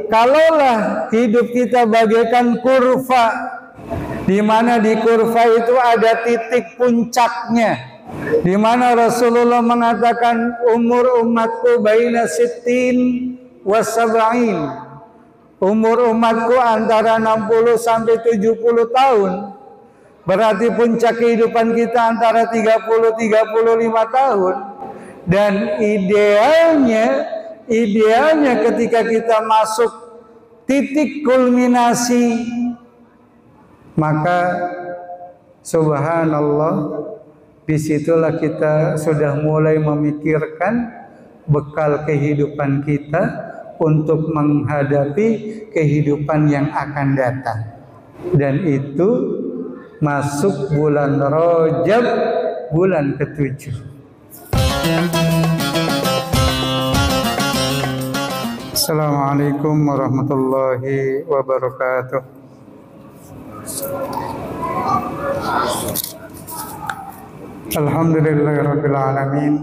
kalaulah hidup kita bagaikan kurva, di mana di kurva itu ada titik puncaknya, di mana Rasulullah mengatakan umur umatku baina sittin wa sab'in. Umur umatku antara 60 sampai 70 tahun. Berarti puncak kehidupan kita antara 30-35 tahun. Dan idealnya ketika kita masuk titik kulminasi, maka subhanallah, disitulah kita sudah mulai memikirkan bekal kehidupan kita untuk menghadapi kehidupan yang akan datang. Dan itu masuk bulan Rajab, bulan ke-7. Assalamualaikum warahmatullahi wabarakatuh. Alhamdulillahirabbil alamin.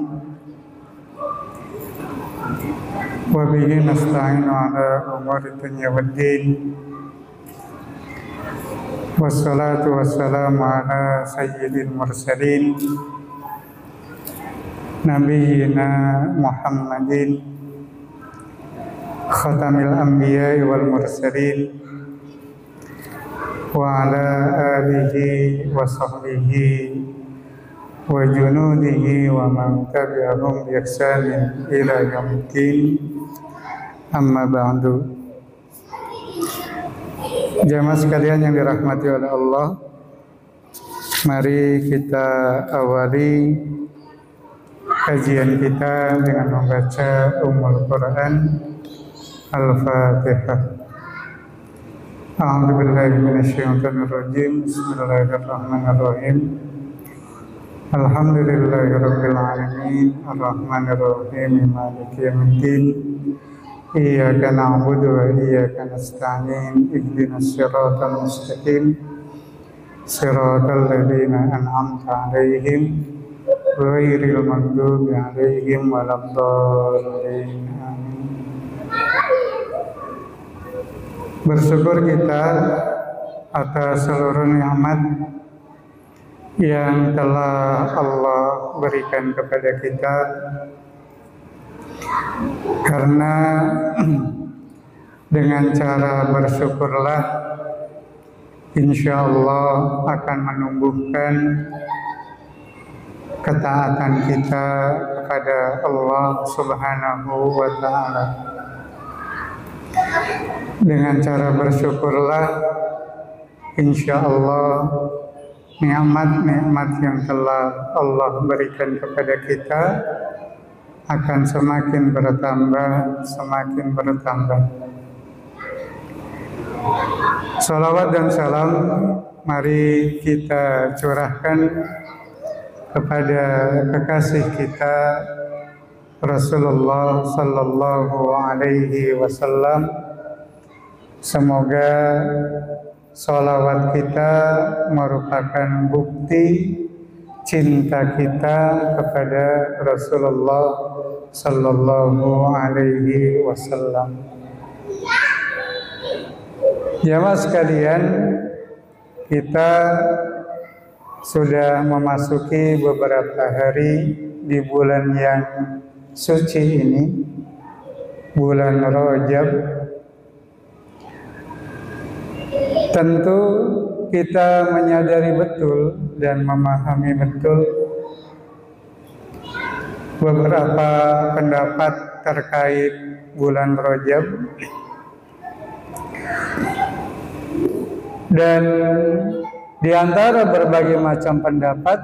Wa bihi nasta'inu ala umuri dunya waddin. Wassalatu wassalamu ala sayyidil mursalin Nabiyyina Muhammadin khatamil anbiya'i wal mursalin wa ala alihi wa sahbihi wa junudihi wa man tabi'ahum bi ihsanin ila yaumiddin. Amma ba'du. Jamaah sekalian yang dirahmati oleh Allah, mari kita awali kajian kita dengan membaca Ummul Quran Al-Fatihah. A'udzu billahi minasyaitonir rajim. Bismillahirrahmanirrahim. Alhamdulillahirabbil alamin, arrahmanir rahim, maliki yaumiddin. Iyyaka na'budu wa iyyaka nasta'in. Ihdinas siratal mustaqim. Siratal ladzina an'amta 'alaihim ghairil maghdubi 'alaihim waladdallin. Bersyukur kita atas seluruh nikmat yang telah Allah berikan kepada kita, karena dengan cara bersyukurlah insya Allah akan menumbuhkan ketaatan kita kepada Allah Subhanahu wa ta'ala. Dengan cara bersyukurlah insya Allah nikmat-nikmat yang telah Allah berikan kepada kita akan semakin bertambah. Salawat dan salam mari kita curahkan kepada kekasih kita Rasulullah sallallahu alaihi wasallam. Semoga salawat kita merupakan bukti cinta kita kepada Rasulullah sallallahu alaihi wasallam. Jamaah sekalian, kita sudah memasuki beberapa hari di bulan yang suci ini, bulan Rajab. Tentu kita menyadari betul dan memahami betul beberapa pendapat terkait bulan Rajab, dan di antara berbagai macam pendapat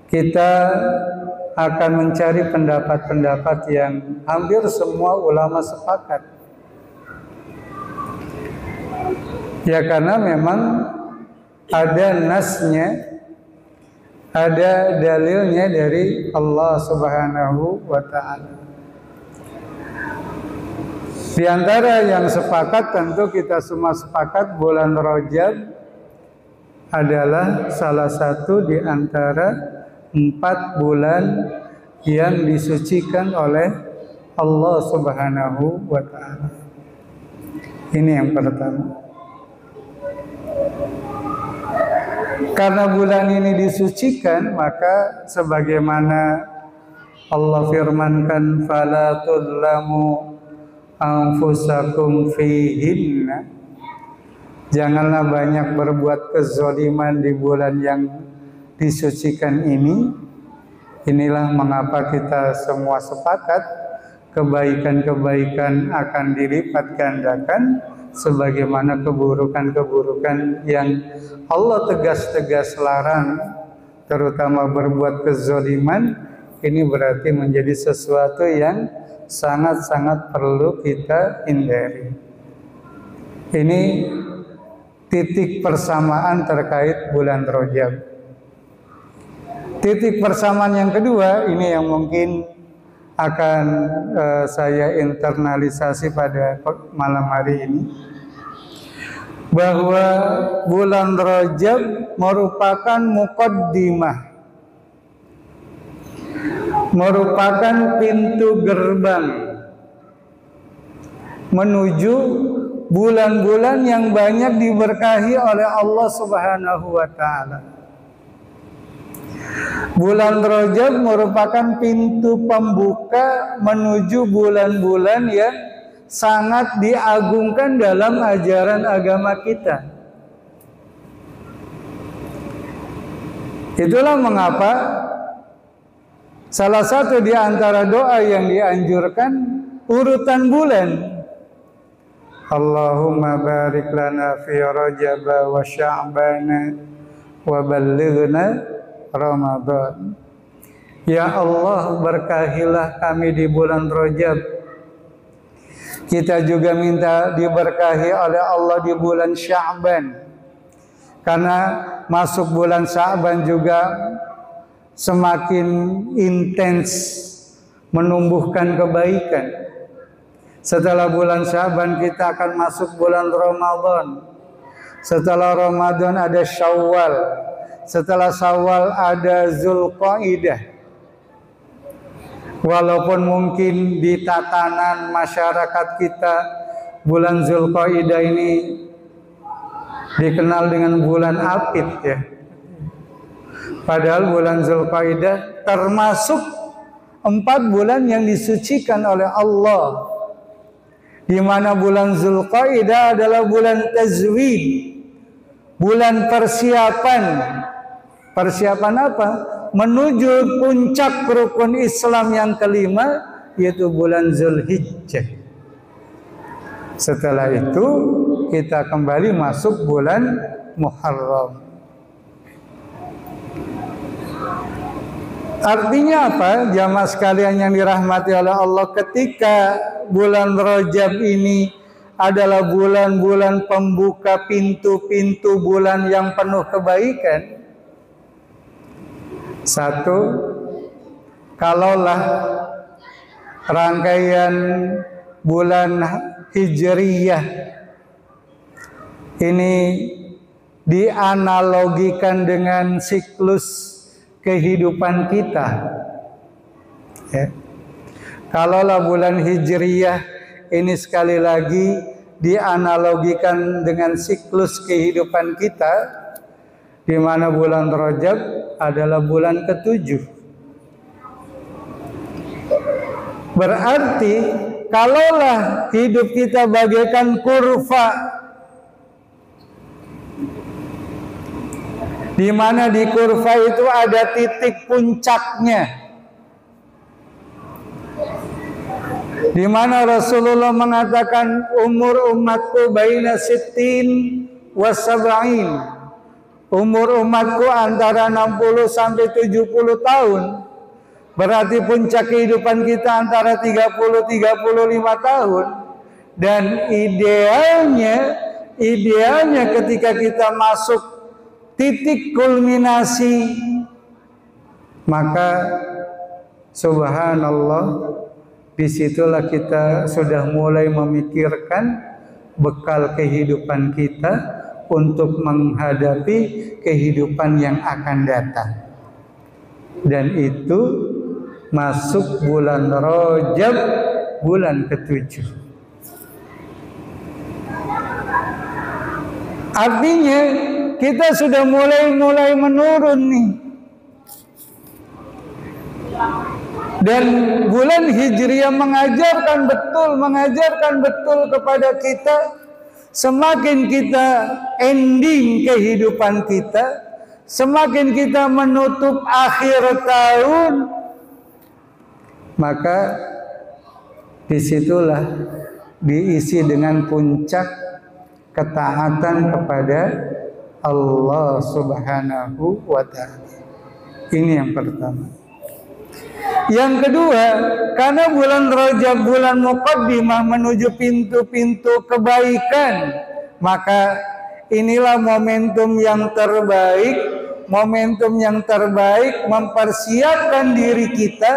kita akan mencari pendapat-pendapat yang hampir semua ulama sepakat. Ya, karena memang ada nasnya, ada dalilnya dari Allah Subhanahu wa ta'ala. Di antara yang sepakat, tentu kita semua sepakat, bulan Rajab adalah salah satu di antara 4 bulan yang disucikan oleh Allah Subhanahu wa ta'ala. Ini yang pertama. Karena bulan ini disucikan, maka sebagaimana Allah firmankan, fala tudlamu anfusakum fihinna, janganlah banyak berbuat kezaliman di bulan yang disucikan ini. Inilah mengapa kita semua sepakat kebaikan-kebaikan akan dilipat gandakan, sebagaimana keburukan-keburukan yang Allah tegas-tegas larang, terutama berbuat kezaliman. Ini berarti menjadi sesuatu yang sangat-sangat perlu kita hindari. Ini titik persamaan terkait bulan Rajab. Titik persamaan yang kedua, ini yang mungkin akan saya internalisasi pada malam hari ini, bahwa bulan Rajab merupakan muqaddimah, merupakan pintu gerbang menuju bulan-bulan yang banyak diberkahi oleh Allah Subhanahu wa taala. Bulan Rajab merupakan pintu pembuka menuju bulan-bulan yang sangat diagungkan dalam ajaran agama kita. Itulah mengapa salah satu di antara doa yang dianjurkan urutan bulan. Allahumma barik lana fi Rajab wa Sya'ban wa ballighna Ramadan. Ya Allah, berkahilah kami di bulan Rajab. Kita juga minta diberkahi oleh Allah di bulan Sya'ban, karena masuk bulan Sya'ban juga semakin intens menumbuhkan kebaikan. Setelah bulan Sya'ban kita akan masuk bulan Ramadan. Setelah Ramadan ada Syawal. Setelah Syawal ada Zulqaidah. Walaupun mungkin di tatanan masyarakat kita bulan Zulqaidah ini dikenal dengan bulan apit ya. Padahal bulan Zulqaidah termasuk 4 bulan yang disucikan oleh Allah, di mana bulan Zulqaidah adalah bulan tazwid, bulan persiapan. Persiapan apa? Menuju puncak rukun Islam yang kelima, yaitu bulan Zulhijjah. Setelah itu kita kembali masuk bulan Muharram. Artinya apa? Jamaah sekalian yang dirahmati oleh Allah, ketika bulan Rajab ini adalah bulan-bulan pembuka pintu-pintu bulan yang penuh kebaikan. Satu, kalaulah rangkaian bulan Hijriyah ini dianalogikan dengan siklus kehidupan kita, ya. Kalaulah bulan Hijriyah ini sekali lagi dianalogikan dengan siklus kehidupan kita, di mana bulan Rajab adalah bulan ke-7. Berarti kalaulah hidup kita bagaikan kurva, di mana di kurva itu ada titik puncaknya, di mana Rasulullah mengatakan umur umatku baina sittin wa sab'in. Umur umatku antara 60 sampai 70 tahun. Berarti puncak kehidupan kita antara 30-35 tahun. Dan idealnya ketika kita masuk titik kulminasi, maka subhanallah, disitulah kita sudah mulai memikirkan bekal kehidupan kita untuk menghadapi kehidupan yang akan datang. Dan itu masuk bulan Rajab, bulan ke-7. Artinya kita sudah mulai menurun nih. Dan bulan Hijriah mengajarkan betul kepada kita, semakin kita ending kehidupan kita, semakin kita menutup akhir tahun, maka disitulah diisi dengan puncak ketaatan kepada Allah Subhanahu wa Ta'ala. Ini yang pertama. Yang kedua, karena bulan Rajab bulan muqaddimah menuju pintu-pintu kebaikan, maka inilah momentum yang terbaik mempersiapkan diri kita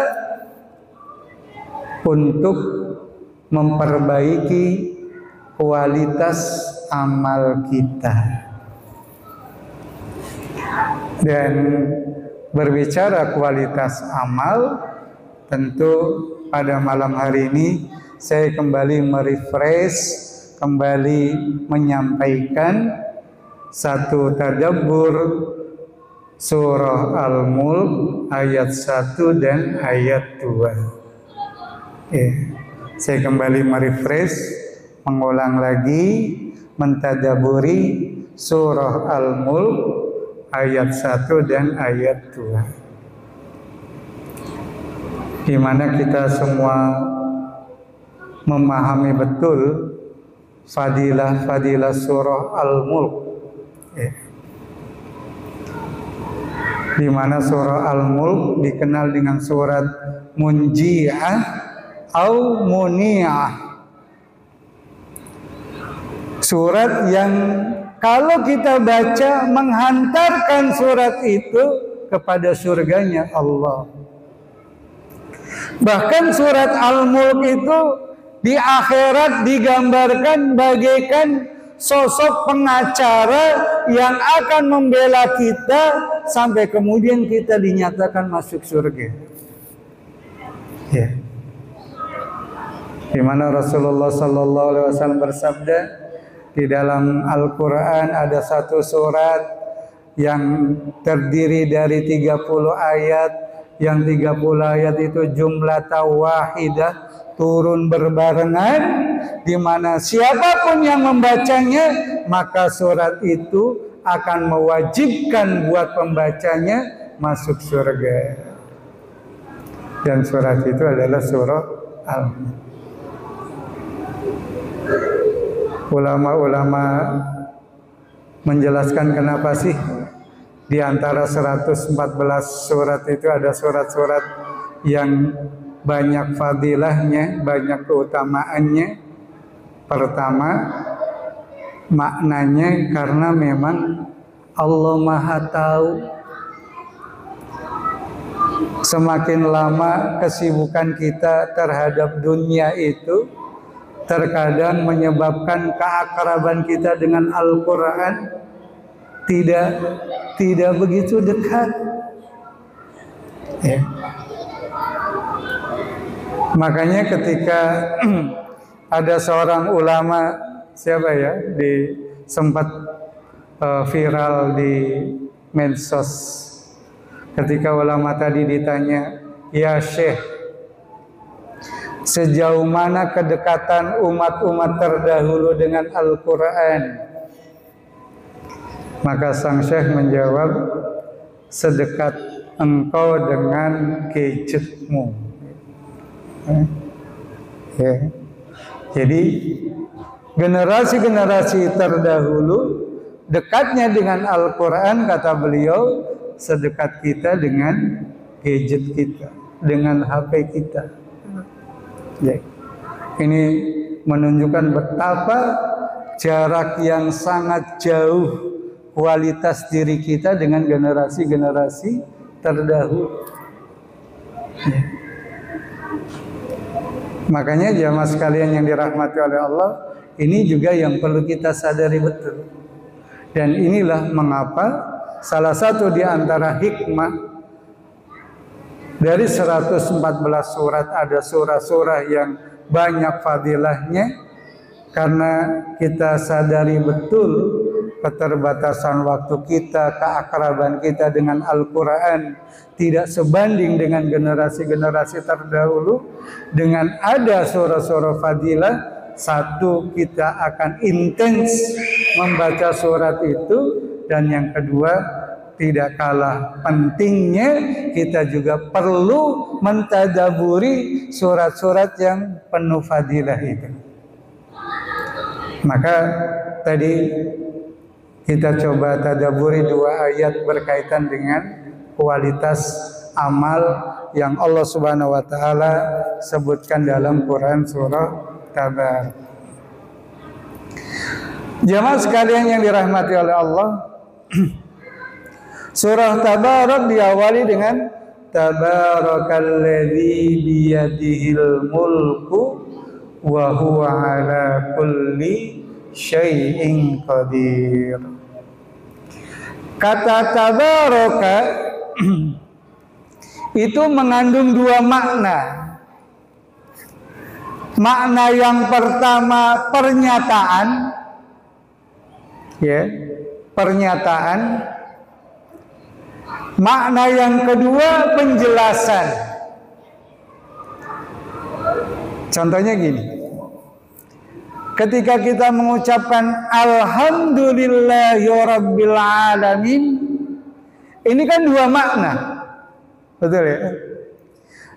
untuk memperbaiki kualitas amal kita. Dan berbicara kualitas amal, tentu pada malam hari ini saya kembali merefresh, kembali menyampaikan satu tadabbur surah Al-Mulk ayat 1 dan ayat 2. Saya kembali merefresh, mengulang lagi, mentadaburi surah Al-Mulk ayat 1 dan ayat 2, di mana kita semua memahami betul fadilah surah Al-Mulk, di mana surah Al-Mulk dikenal dengan surat munji'ah atau muni'ah, surat yang kalau kita baca menghantarkan surat itu kepada surganya Allah. Bahkan surat Al-Mulk itu di akhirat digambarkan bagaikan sosok pengacara yang akan membela kita sampai kemudian kita dinyatakan masuk surga. Ya. Di mana Rasulullah sallallahu alaihi wasallam bersabda, di dalam Al-Quran ada satu surat yang terdiri dari 30 ayat, yang 30 ayat itu jumlah wahidah, turun berbarengan, di mana siapapun yang membacanya maka surat itu akan mewajibkan buat pembacanya masuk surga. Dan surat itu adalah surah Al-Mulk. Ulama-ulama menjelaskan kenapa sih di antara 114 surat itu ada surat-surat yang banyak fadilahnya, banyak keutamaannya. Pertama, maknanya karena memang Allah Maha Tahu. Semakin lama kesibukan kita terhadap dunia itu terkadang menyebabkan keakraban kita dengan Al-Quran tidak begitu dekat. Ya. Makanya ketika ada seorang ulama, siapa ya, sempat viral di medsos, ketika ulama tadi ditanya, "Ya Syekh, sejauh mana kedekatan umat-umat terdahulu dengan Al-Quran?" Maka sang Syekh menjawab, "Sedekat engkau dengan gadgetmu." Ya. Jadi generasi-generasi terdahulu dekatnya dengan Al-Quran, kata beliau, sedekat kita dengan gadget kita, dengan HP kita. Ya. Ini menunjukkan betapa jarak yang sangat jauh kualitas diri kita dengan generasi-generasi terdahulu. Ya. Makanya jamaah sekalian yang dirahmati oleh Allah, ini juga yang perlu kita sadari betul. Dan inilah mengapa salah satu di antara hikmah dari 114 surat ada surah-surah yang banyak fadilahnya, karena kita sadari betul keterbatasan waktu kita, keakraban kita dengan Al-Quran tidak sebanding dengan generasi-generasi terdahulu. Dengan ada surah-surah fadilah, satu, kita akan intens membaca surat itu, dan yang kedua, tidak kalah pentingnya kita juga perlu mentadaburi surat-surat yang penuh fadilah itu. Maka tadi kita coba tadaburi 2 ayat berkaitan dengan kualitas amal yang Allah Subhanahu wa taala sebutkan dalam Quran surah Tabarak. Jamaah sekalian yang dirahmati oleh Allah, surah Tabarak diawali dengan Tabarakalladzi biyadihil mulku wa huwa ala kulli syai'in qadir. Kata tabaraka itu mengandung 2 makna. Makna yang pertama pernyataan, ya, pernyataan. Makna yang kedua penjelasan. Contohnya gini. Ketika kita mengucapkan Alhamdulillahirabbil alamin, ini kan 2 makna. Betul ya?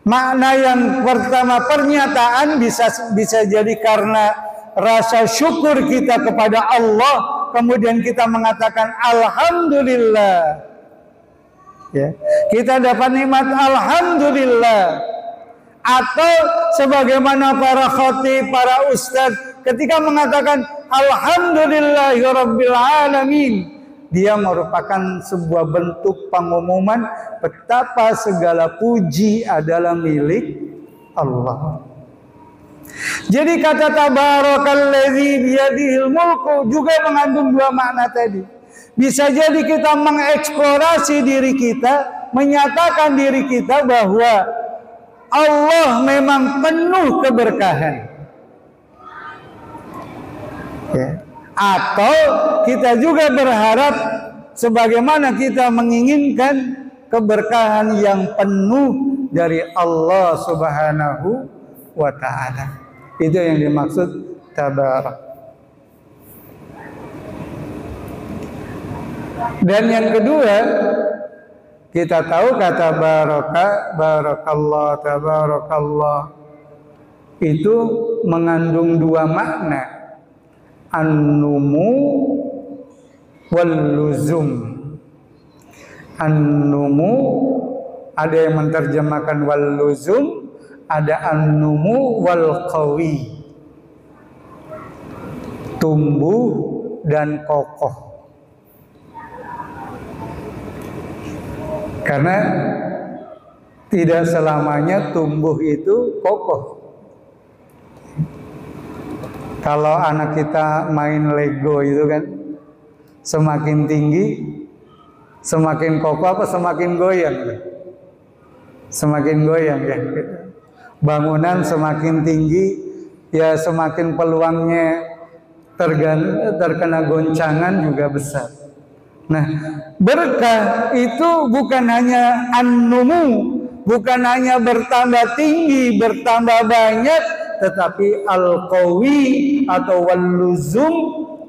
Makna yang pertama pernyataan bisa jadi karena rasa syukur kita kepada Allah, kemudian kita mengatakan alhamdulillah. Ya. Kita dapat nikmat alhamdulillah. Atau sebagaimana para khatib, para ustadz ketika mengatakan alhamdulillahirabbil alamin, dia merupakan sebuah bentuk pengumuman betapa segala puji adalah milik Allah. Jadi kata tabarakalladzi biyadihil mulku juga mengandung 2 makna tadi. Bisa jadi kita mengeksplorasi diri kita, menyatakan diri kita bahwa Allah memang penuh keberkahan. Ya. Atau kita juga berharap sebagaimana kita menginginkan keberkahan yang penuh dari Allah Subhanahu wa ta'ala. Itu yang dimaksud tabarak. Dan yang kedua, kita tahu kata baraka, barakallah, tabarakallah itu mengandung 2 makna. An-numu wal-luzum. An-numu ada yang menerjemahkan wal-luzum, ada an-numu wal-qawi. Tumbuh dan kokoh. Karena tidak selamanya tumbuh itu kokoh. Kalau anak kita main Lego itu kan, semakin tinggi, semakin kokoh apa semakin goyang? Semakin goyang ya. Bangunan semakin tinggi, ya semakin peluangnya terkena goncangan juga besar. Nah, berkah itu bukan hanya an-numu, bukan hanya bertambah tinggi, bertambah banyak, tetapi al-qawi atau wal-luzum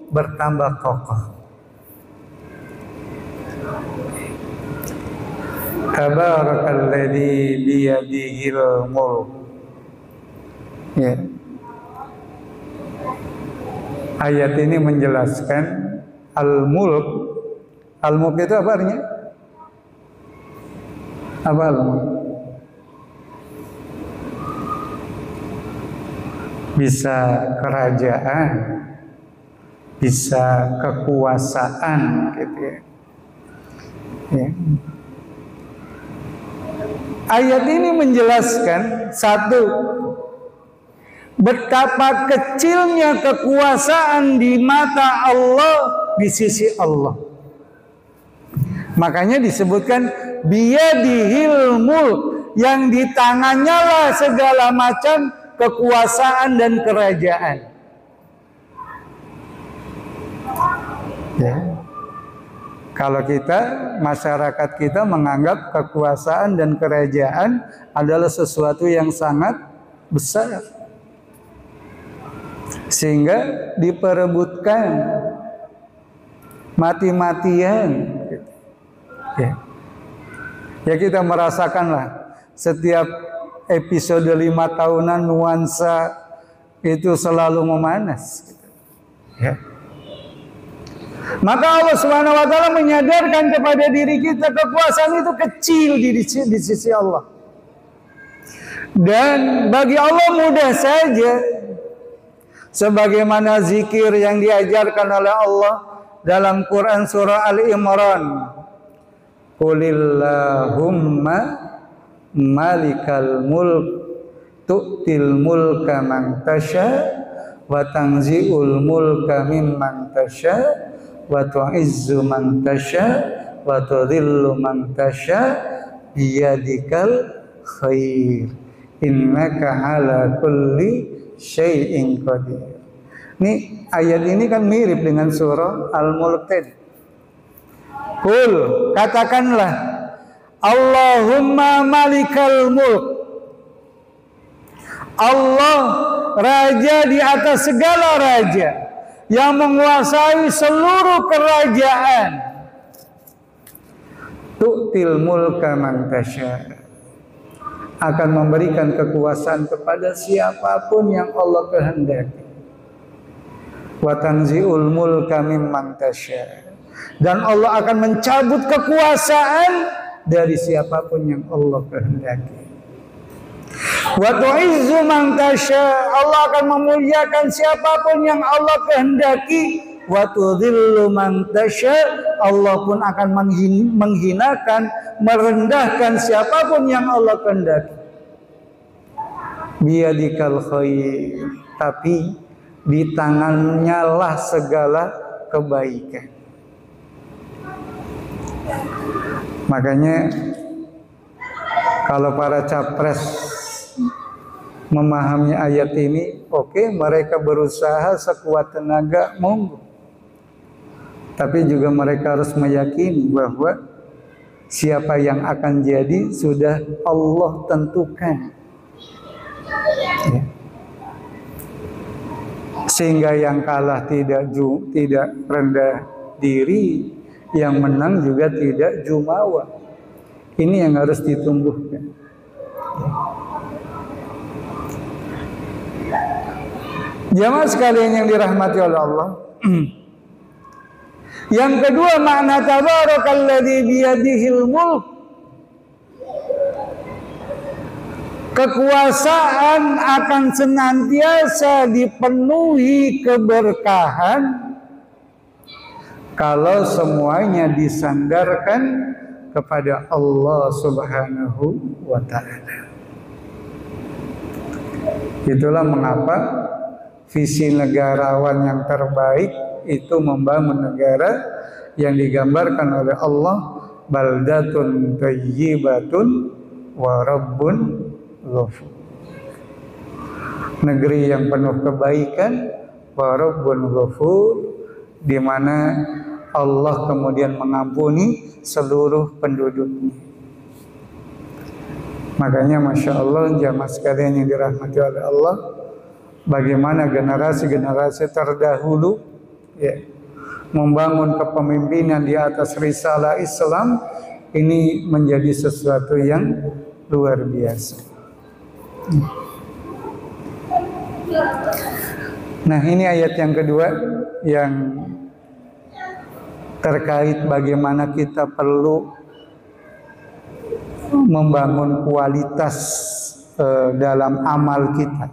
bertambah kokoh. Tabarakalladzi biyadihil mulk. Ya. Ayat ini menjelaskan al-mulk. Al-mulk itu apa artinya? Apa al-mulk? Bisa kerajaan, bisa kekuasaan, gitu ya. Ya. Ayat ini menjelaskan satu, betapa kecilnya kekuasaan di mata Allah, di sisi Allah. Makanya disebutkan biyadihil mulk, yang di tangannya lah segala macam kekuasaan dan kerajaan. Ya. Kalau kita, masyarakat kita menganggap kekuasaan dan kerajaan adalah sesuatu yang sangat besar, sehingga diperebutkan mati-matian. Ya. Ya, kita merasakanlah setiap episode 5 tahunan nuansa itu selalu memanas. Ya. Maka Allah Subhanahu wa taala menyadarkan kepada diri kita kekuasaan itu kecil di sisi Allah. Dan bagi Allah mudah saja. Sebagaimana zikir yang diajarkan oleh Allah dalam Quran surah Al-Imran. Qulillahumma malikal mulk tu'til mulka man tasha wa tanzi'ul mulka mimman tasha wa tu'izzu man tasha wa tudhillu man tasha biyadikal khair innaka ala kulli syai'in qadir. Ini ayat ini kan mirip dengan surah Al-Mulk tadi. Qul, katakanlah Allahumma malikal mulk. Allah raja di atas segala raja, yang menguasai seluruh kerajaan. Tu'til mulka man tasya, akan memberikan kekuasaan kepada siapapun yang Allah kehendaki. Wa tanzi'ul mulka mimman tasya, dan Allah akan mencabut kekuasaan dari siapapun yang Allah kehendaki. Wa tu'izzu man tasya, Allah akan memuliakan siapapun yang Allah kehendaki. Wa tudhillu man tasya, Allah pun akan menghinakan, merendahkan siapapun yang Allah kehendaki. Biyadikal khair, tapi di tangannya lah segala kebaikan. Makanya kalau para capres memahami ayat ini, oke, mereka berusaha sekuat tenaga, monggo. Tapi juga mereka harus meyakini bahwa siapa yang akan jadi sudah Allah tentukan. Ya. Sehingga yang kalah tidak rendah diri, yang menang juga tidak jumawa. Ini yang harus ditumbuhkan. Jamaah sekalian yang dirahmati oleh Allah. Yang kedua, makna tabarakalladzi biyadihil mulk. Kekuasaan akan senantiasa dipenuhi keberkahan kalau semuanya disandarkan kepada Allah Subhanahu wa ta'ala. Itulah mengapa visi negarawan yang terbaik itu membangun negara yang digambarkan oleh Allah, baldatun thayyibatun wa rabbun ghafur. Negeri yang penuh kebaikan, wa rabbun ghafur, di mana Allah kemudian mengampuni seluruh penduduknya. Makanya Masya Allah, jamaah sekalian yang dirahmati oleh Allah, bagaimana generasi-generasi terdahulu ya, membangun kepemimpinan di atas risalah Islam, ini menjadi sesuatu yang luar biasa. Nah, ini ayat yang kedua yang terkait bagaimana kita perlu membangun kualitas dalam amal kita.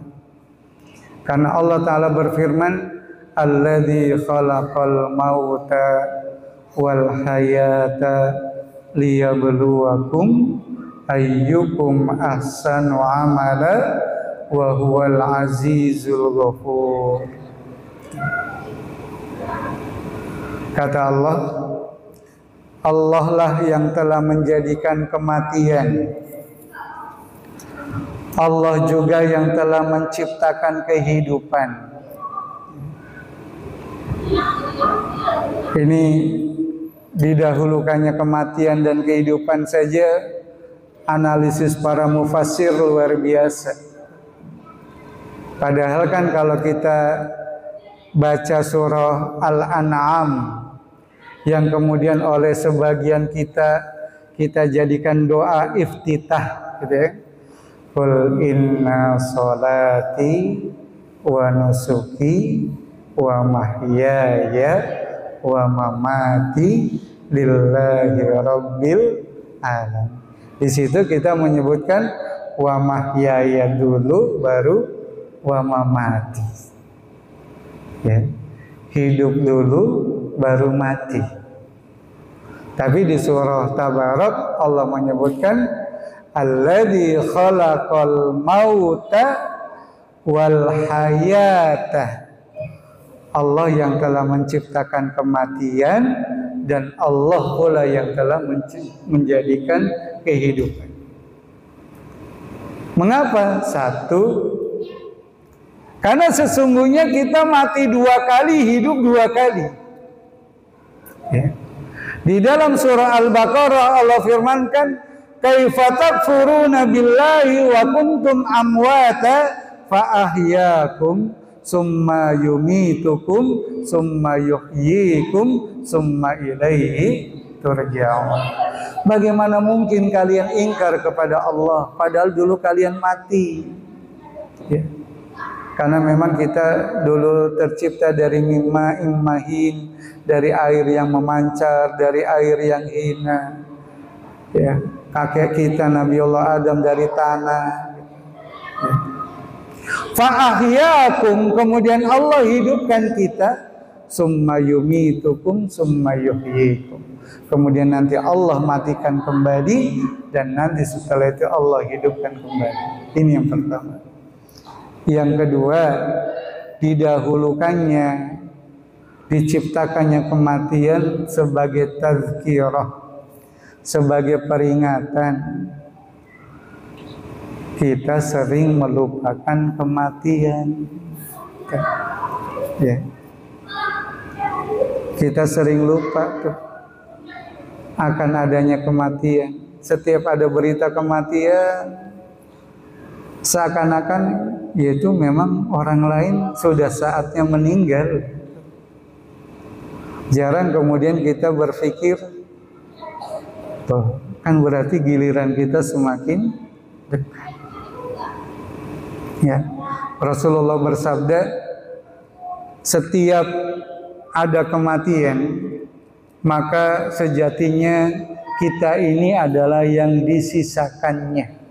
Karena Allah Ta'ala berfirman, alladzi khalaqal mauta wal hayata liyabluwakum ayyukum ahsanu amala wa huwal azizul ghafur. Kata Allah, Allah lah yang telah menjadikan kematian. Allah juga yang telah menciptakan kehidupan. Ini didahulukannya kematian dan kehidupan saja, analisis para mufassir luar biasa. Padahal kan kalau kita baca surah Al-An'am yang kemudian oleh sebagian kita jadikan doa iftitah gitu ya. Qul inna sholati wa nusuki wa mahyaya wa mamati lillahi rabbil alamin. Di situ kita menyebutkan wa mahyaya dulu baru wa mamati. Ya. Hidup dulu baru mati. Tapi di surah Tabarak Allah menyebutkan alladzi khalaqal mauta wal hayata. Allah yang telah menciptakan kematian dan Allah pula yang telah menjadikan kehidupan. Mengapa? Satu, karena sesungguhnya kita mati 2 kali, hidup 2 kali. Ya. Di dalam surah Al-Baqarah Allah firmankan, "Kaifa takfuruna billahi wa kuntum amwata fa ahyaakum summa yumitukum summa yuhyikum summa ilaihi turja'un." Bagaimana mungkin kalian ingkar kepada Allah padahal dulu kalian mati? Ya. Karena memang kita dulu tercipta dari mimma mahin, dari air yang memancar, dari air yang hina. Ya, kakek kita Nabiullah Adam dari tanah. Ya. Fa'ahyakum, kemudian Allah hidupkan kita, summa yumitukum summa yuhyikum. Kemudian nanti Allah matikan kembali dan nanti setelah itu Allah hidupkan kembali. Ini yang pertama. Yang kedua, didahulukannya, diciptakannya kematian sebagai tazkirah, sebagai peringatan. Kita sering melupakan kematian. Ya. Kita sering lupa tuh akan adanya kematian. Setiap ada berita kematian, seakan-akan yaitu memang orang lain sudah saatnya meninggal. Jarang kemudian kita berpikir, tuh, kan berarti giliran kita semakin dekat. Ya, Rasulullah bersabda, setiap ada kematian, maka sejatinya kita ini adalah yang disisakannya.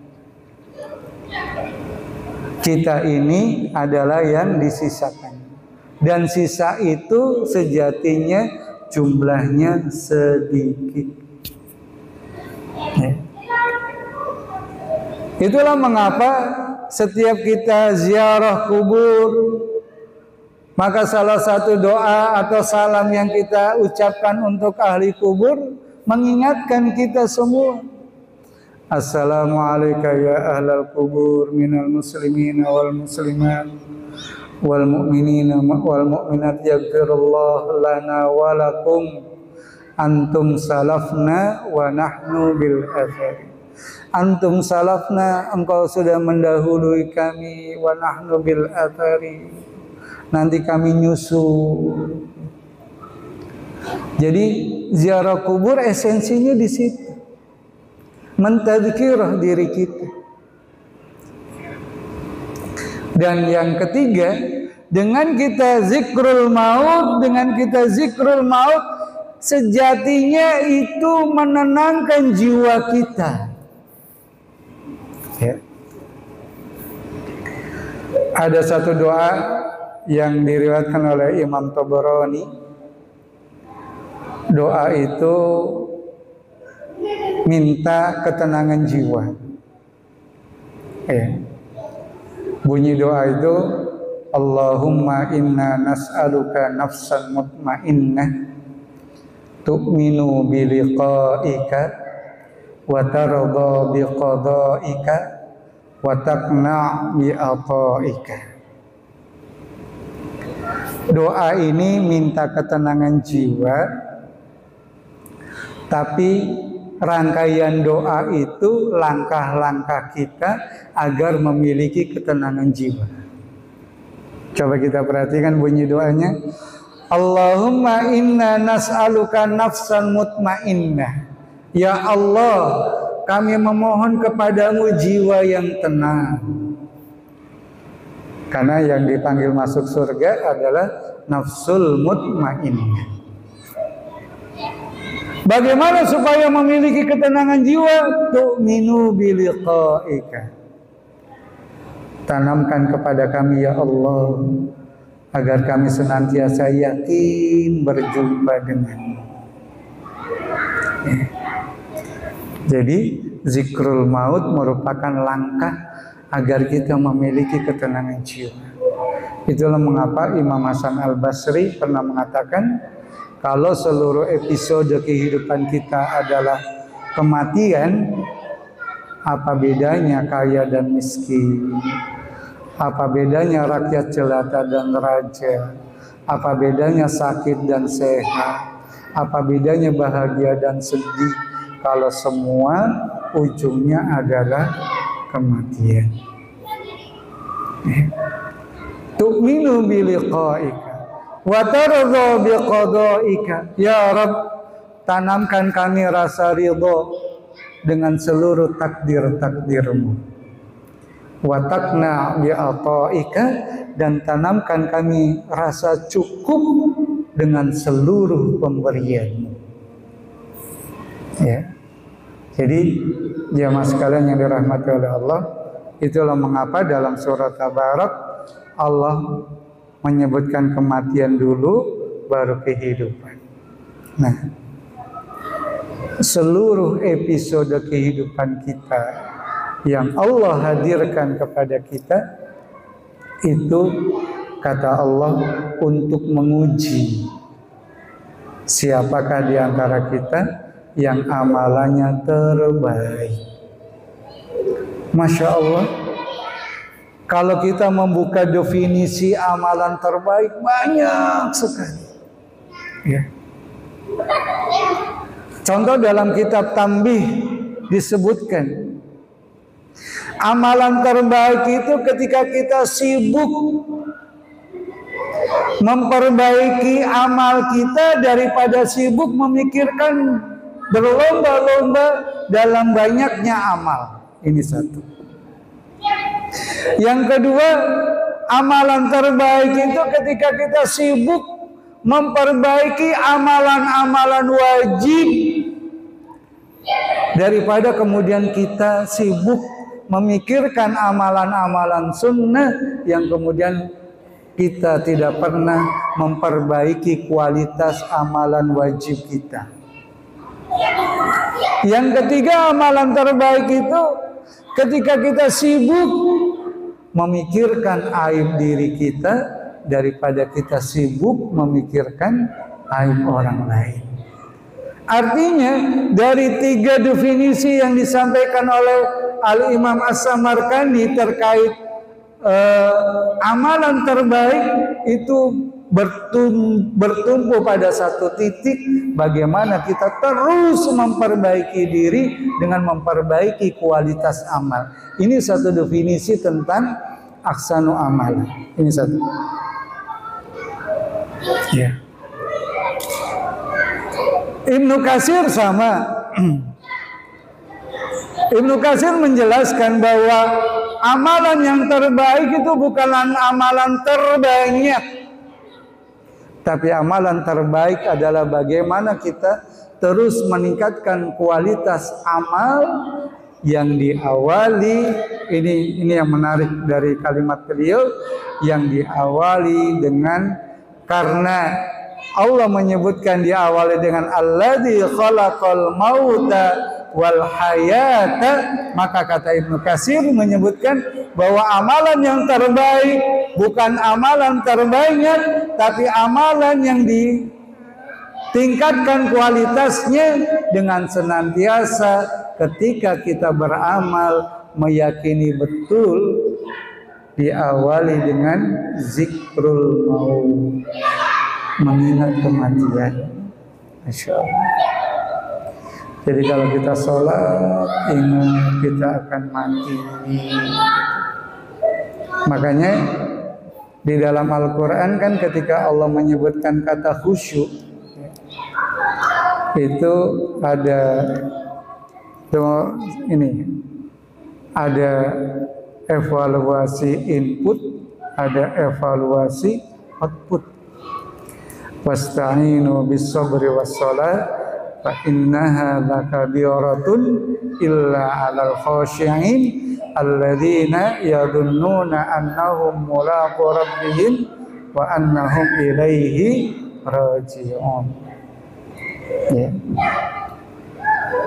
Kita ini adalah yang disisakan. Dan sisa itu sejatinya jumlahnya sedikit. Ya. Itulah mengapa setiap kita ziarah kubur, maka salah satu doa atau salam yang kita ucapkan untuk ahli kubur mengingatkan kita semua. Assalamualaikum ya ahlal kubur minal muslimina wal muslimat wal mu'minina wal mu'minat yaghfirullah lana wa lakum antum salafna wa nahnu bil athari. Antum salafna, engkau sudah mendahului kami, wa nahnu bil athari, nanti kami nyusul. Jadi ziarah kubur esensinya di situ, mentadzkirah diri kita. Dan yang ketiga, dengan kita zikrul maut, sejatinya itu menenangkan jiwa kita. Ya. Ada satu doa yang diriwayatkan oleh Imam Tabarani. Doa itu minta ketenangan jiwa. Bunyi doa itu, Allahumma inna nas'aluka nafsan mutmainnah tu'minu biliqa'ika wa tarda biqada'ika wa taqna' bi'ata'ika. Doa ini minta ketenangan jiwa, tapi rangkaian doa itu langkah-langkah kita agar memiliki ketenangan jiwa. Coba kita perhatikan bunyi doanya. Allahumma inna nas'aluka nafsan mutmainnah. Ya Allah, kami memohon kepadamu jiwa yang tenang. Karena yang dipanggil masuk surga adalah nafsul mutmainnah. Bagaimana supaya memiliki ketenangan jiwa? Tu'minu biliqa'ika. Tanamkan kepada kami ya Allah, agar kami senantiasa yakin berjumpa denganmu. Jadi zikrul maut merupakan langkah agar kita memiliki ketenangan jiwa. Itulah mengapa Imam Hasan Al-Basri pernah mengatakan, kalau seluruh episode kehidupan kita adalah kematian, apa bedanya kaya dan miskin? Apa bedanya rakyat jelata dan raja? Apa bedanya sakit dan sehat? Apa bedanya bahagia dan sedih? Kalau semua ujungnya adalah kematian. Tu'minu biliqa'ika wa tardha biqada'ika. Ya Rabb, tanamkan kami rasa ridha dengan seluruh takdir-takdir-Mu. Wa taqna bi'ata'ika, dan tanamkan kami rasa cukup dengan seluruh pemberian-Mu. Ya. Jadi jamaah sekalian yang dirahmati oleh Allah, itulah mengapa dalam surat Tabarak Allah menyebutkan kematian dulu baru kehidupan. Nah, seluruh episode kehidupan kita yang Allah hadirkan kepada kita itu, kata Allah, untuk menguji siapakah di antara kita yang amalannya terbaik. Masya Allah, kalau kita membuka definisi amalan terbaik banyak sekali. Ya. Contoh dalam kitab Tanbih disebutkan, amalan terbaik itu ketika kita sibuk memperbaiki amal kita daripada sibuk memikirkan berlomba-lomba dalam banyaknya amal. Ini satu. Yang kedua, amalan terbaik itu ketika kita sibuk memperbaiki amalan-amalan wajib daripada kemudian kita sibuk memikirkan amalan-amalan sunnah yang kemudian kita tidak pernah memperbaiki kualitas amalan wajib kita. Yang ketiga, amalan terbaik itu ketika kita sibuk memikirkan aib diri kita daripada kita sibuk memikirkan aib orang lain. Artinya dari tiga definisi yang disampaikan oleh Al-Imam As-Samarkandi terkait amalan terbaik itu bertumpu pada satu titik, bagaimana kita terus memperbaiki diri dengan memperbaiki kualitas amal. Ini satu definisi tentang ahsanu amal. Ini satu. Ya. Ibnu Katsir sama. Ibnu Katsir menjelaskan bahwa amalan yang terbaik itu bukanlah amalan terbanyak, tapi amalan terbaik adalah bagaimana kita terus meningkatkan kualitas amal yang diawali, ini yang menarik dari kalimat beliau, yang diawali dengan, karena Allah menyebutkan diawali dengan alladzi khalaqal mauta wal hayata, maka kata Ibnu Katsir menyebutkan bahwa amalan yang terbaik bukan amalan terbanyak, tapi amalan yang ditingkatkan kualitasnya dengan senantiasa ketika kita beramal meyakini betul diawali dengan zikrul maut, mengingat kematian. Masya Allah. Jadi kalau kita sholat, ingat kita akan mati. Makanya di dalam Al-Quran kan ketika Allah menyebutkan kata khusyuk, itu ada ada evaluasi input, ada evaluasi output. Wasta'inu bis-sabri was-shalah fa innaha lakabiratun illa 'alal khashi'in alladzina yadunnuna annahum mulaqu rabbihim wa annahum ilaihi raji'un. Ya.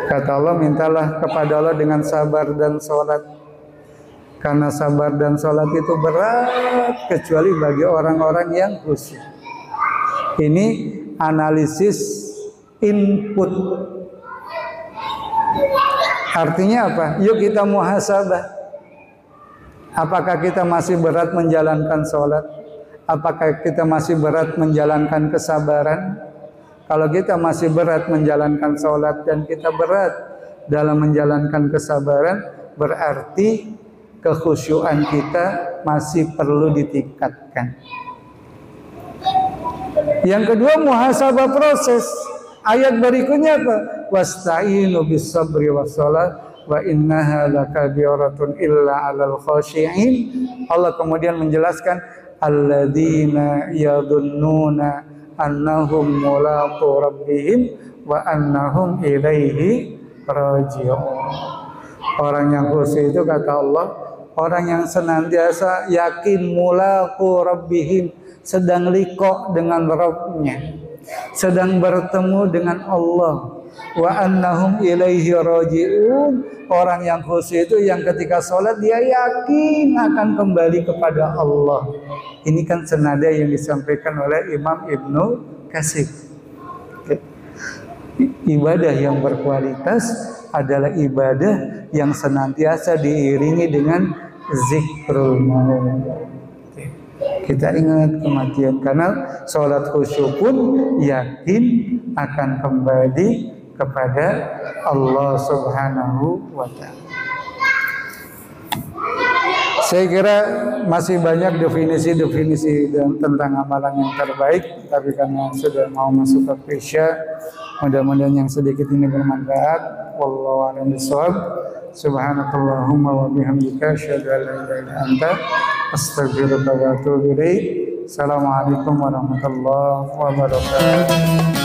Kata Allah, mintalah kepada Allah dengan sabar dan sholat, karena sabar dan sholat itu berat kecuali bagi orang-orang yang khusyuk. Ini analisis input. Artinya apa? Yuk kita muhasabah. Apakah kita masih berat menjalankan sholat? Apakah kita masih berat menjalankan kesabaran? Kalau kita masih berat menjalankan sholat dan kita berat dalam menjalankan kesabaran, berarti kekhusyuan kita masih perlu ditingkatkan. Yang kedua, muhasabah proses. Ayat berikutnya apa? Wasta'inu bis-sabri was-shalah wa innaha lakabiratun illa 'alal khashi'in. Allah kemudian menjelaskan alladzina yadunnuna annahum mulaqu rabbihim wa annahum ilaihi raji'un. Orang yang khusyuk itu kata Allah, orang yang senantiasa yakin mulaqu rabbihim, sedang liqa dengan Rabbnya, sedang bertemu dengan Allah. Wa annahum ilaihi raji'un. Orang yang khusyuk itu yang ketika sholat dia yakin akan kembali kepada Allah. Ini kan senada yang disampaikan oleh Imam Ibnu Katsir. Ibadah yang berkualitas adalah ibadah yang senantiasa diiringi dengan zikrul maut. Kita ingat kematian, karena sholat khusyuk pun yakin akan kembali kepada Allah Subhanahu wa Ta'ala. Saya kira masih banyak definisi-definisi tentang amalan yang terbaik, tapi karena sudah mau masuk ke Isya, mudah-mudahan yang sedikit ini bermanfaat. Wallahu a'lam bishawab. Subhanakallahumma wa bihamdika asyhadu an la ilaha illa anta astaghfiruka wa atubu ilaik. Assalamualaikum warahmatullahi wabarakatuh.